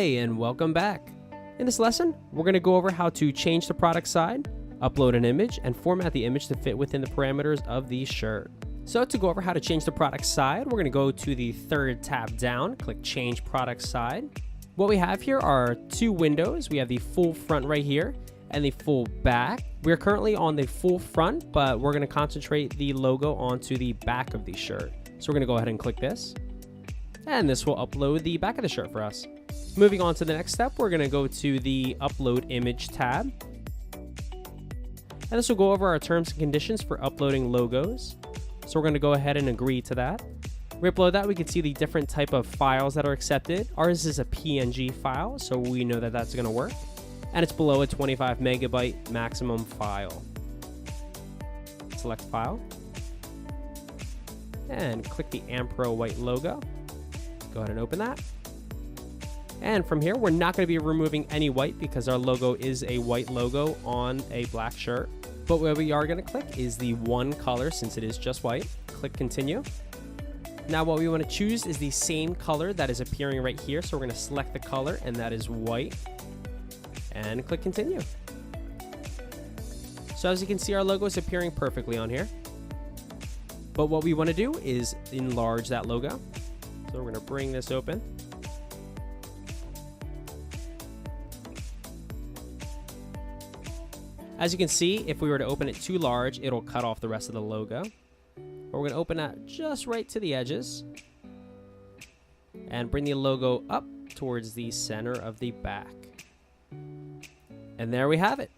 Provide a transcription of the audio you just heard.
Hey, and welcome back. In this lesson, we're going to go over how to change the product side, upload an image, and format the image to fit within the parameters of the shirt. So to go over how to change the product side, we're going to go to the third tab down, click Change Product Side. What we have here are two windows. We have the full front right here and the full back. We're currently on the full front, but we're going to concentrate the logo onto the back of the shirt. So we're going to go ahead and click this, and this will upload the back of the shirt for us. Moving on to the next step, we're going to go to the Upload Image tab. And this will go over our terms and conditions for uploading logos. So we're going to go ahead and agree to that. Right below that, we can see the different type of files that are accepted. Ours is a PNG file, so we know that that's going to work. And it's below a 25 megabyte maximum file. Select File. And click the Ampro white logo. Go ahead and open that. And from here, we're not going to be removing any white because our logo is a white logo on a black shirt. But what we are going to click is the one color since it is just white. Click Continue. Now what we want to choose is the same color that is appearing right here. So we're going to select the color, and that is white. And click Continue. So as you can see, our logo is appearing perfectly on here. But what we want to do is enlarge that logo. So we're going to bring this open. As you can see, if we were to open it too large, it'll cut off the rest of the logo. But we're going to open that just right to the edges and bring the logo up towards the center of the back. And there we have it.